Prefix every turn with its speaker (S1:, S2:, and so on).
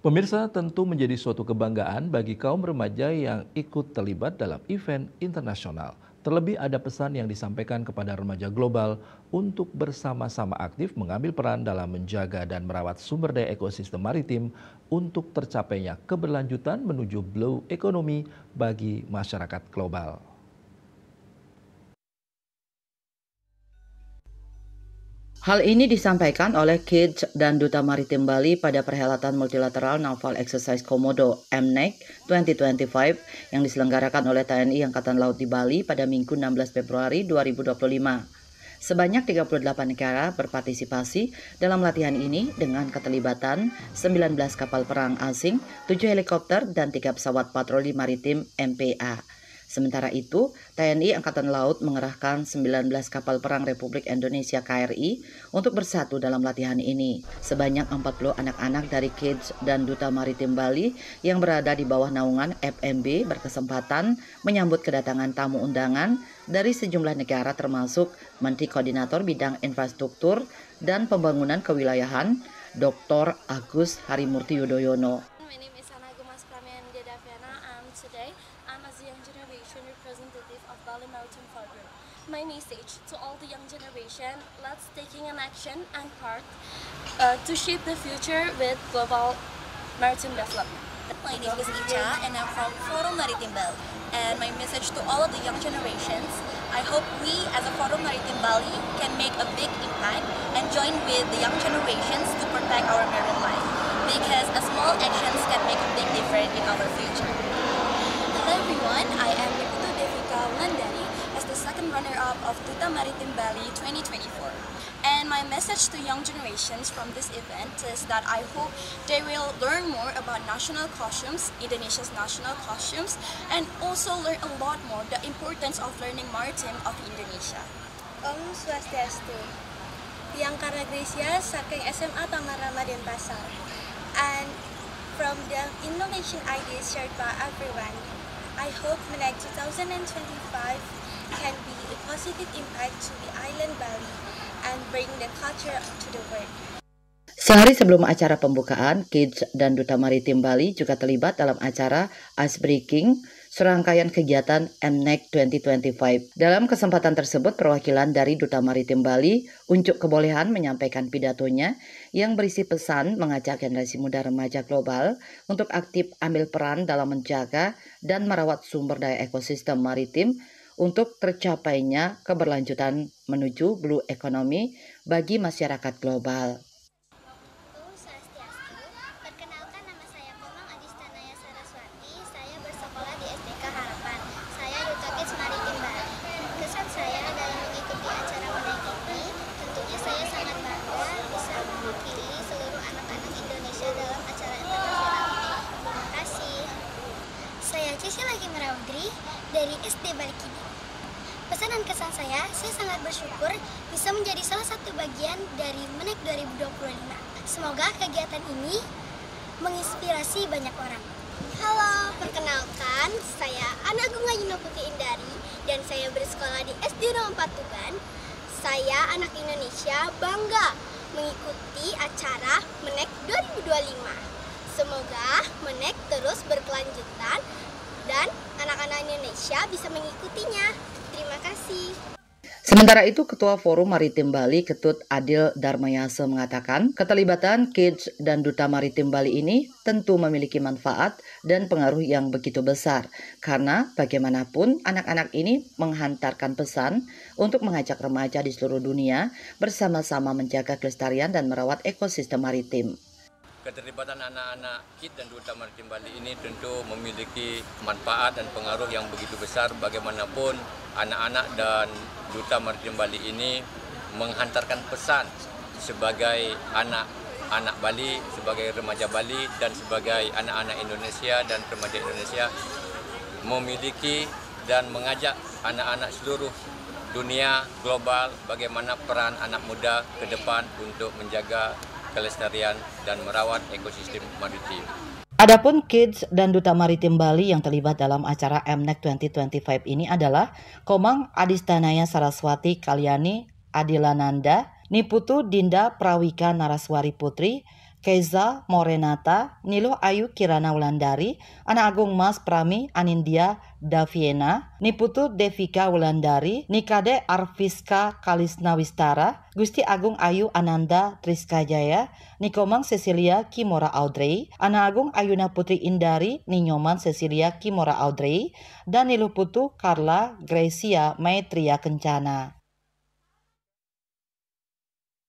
S1: Pemirsa, tentu menjadi suatu kebanggaan bagi kaum remaja yang ikut terlibat dalam event internasional. Terlebih ada pesan yang disampaikan kepada remaja global untuk bersama-sama aktif mengambil peran dalam menjaga dan merawat sumber daya ekosistem maritim untuk tercapainya keberlanjutan menuju blue economy bagi masyarakat global.
S2: Hal ini disampaikan oleh Kids dan Duta Maritim Bali pada perhelatan multilateral Naval Exercise Komodo (MNEC) 2025 yang diselenggarakan oleh TNI Angkatan Laut di Bali pada Minggu 16 Februari 2025. Sebanyak 38 negara berpartisipasi dalam latihan ini dengan keterlibatan 19 kapal perang asing, 7 helikopter, dan 3 pesawat patroli maritim MPA. Sementara itu, TNI Angkatan Laut mengerahkan 19 kapal perang Republik Indonesia KRI untuk bersatu dalam latihan ini. Sebanyak 40 anak-anak dari Kids dan Duta Maritim Bali yang berada di bawah naungan FMB berkesempatan menyambut kedatangan tamu undangan dari sejumlah negara termasuk Menteri Koordinator Bidang Infrastruktur dan Pembangunan Kewilayahan, Dr. Agus Harimurti Yudhoyono.
S3: Today, I'm as a young generation representative of Bali Maritime Forum. My message to all the young generation, let's taking an action and part to shape the future with global maritime development.
S4: My name is Icha and I'm from Forum Maritim Bali. And my message to all of the young generations, I hope we as a Forum Maritim Bali can make a big impact and join with the young generations to protect our marine life. Because a small actions can make a big difference in our future.
S5: Hello everyone, I am Niputu Devika Wulandari as the second runner-up of Duta Maritim Bali 2024. And my message to young generations from this event is that I hope they will learn more about national costumes, Indonesia's national costumes, and also learn a lot more the importance of learning maritime of Indonesia.
S6: Om Swastiastu. Biancarna Gracia saking SMA Tamarama Denpasar. And from the Indonesian ideas shared by everyone, I hope MNEC 2025 can be a positive impact to the island Bali and bring the culture to the world.
S2: Sehari sebelum acara pembukaan, Kids dan Duta Maritim Bali juga terlibat dalam acara Icebreaking, serangkaian kegiatan MNEC 2025. Dalam kesempatan tersebut, perwakilan dari Duta Maritim Bali unjuk kebolehan menyampaikan pidatonya yang berisi pesan mengajak generasi muda remaja global untuk aktif ambil peran dalam menjaga dan merawat sumber daya ekosistem maritim untuk tercapainya keberlanjutan menuju blue economy bagi masyarakat global.
S7: Perkenalkan, nama saya Komang Adistanaya Saraswati. Saya bersekolah di SDK Harapan. Saya Duta Kids Maritim Bali. Kesan saya dalam mengikuti acara MNEC ini, tentunya saya sangat bangga bisa mewakili seluruh anak-anak Indonesia dalam acara internasional ini. Terima kasih.
S8: Saya Cecil Lagi Merawdri dari SD Balikini. Pesan dan kesan saya sangat bersyukur bisa menjadi salah satu bagian dari MNEC 2025. Semoga kegiatan ini menginspirasi banyak orang.
S7: Halo, perkenalkan, saya Ana Gunga Yunoputi Indari dan saya bersekolah di SD 04 Tuban. Saya anak Indonesia bangga mengikuti acara MNEC 2025. Semoga MNEC terus berkelanjutan dan anak-anak Indonesia bisa mengikutinya. Terima kasih.
S2: Sementara itu, Ketua Forum Maritim Bali, Ketut Adil Darmayase mengatakan, keterlibatan Kids dan Duta Maritim Bali ini tentu memiliki manfaat dan pengaruh yang begitu besar, karena bagaimanapun anak-anak ini menghantarkan pesan untuk mengajak remaja di seluruh dunia bersama-sama menjaga kelestarian dan merawat ekosistem maritim.
S9: Keterlibatan anak-anak Kids dan Duta Maritim Bali ini tentu memiliki manfaat dan pengaruh yang begitu besar. Bagaimanapun anak-anak dan Duta Maritim Bali ini menghantarkan pesan sebagai anak-anak Bali, sebagai remaja Bali dan sebagai anak-anak Indonesia dan remaja Indonesia memiliki dan mengajak anak-anak seluruh dunia global bagaimana peran anak muda ke depan untuk menjaga kelestarian dan merawat ekosistem maritim.
S2: Adapun Kids dan Duta Maritim Bali yang terlibat dalam acara MNEC 2025 ini adalah Komang Adistanaya Saraswati Kalyani Adilananda, Niputu Dinda Prawika Naraswari Putri, Keza Morenata, Niluh Ayu Kirana Wulandari, Anak Agung Mas Prami Anindya Daviena, Niputu Devika Wulandari, Nikade Arviska Kalisna Wistara, Gusti Agung Ayu Ananda Triska Jaya, Nikomang Cecilia Kimora Audrey, Anak Agung Ayuna Putri Indari, Ninyoman Cecilia Kimora Audrey, dan Niluh Putu Carla Gracia Maitria Kencana.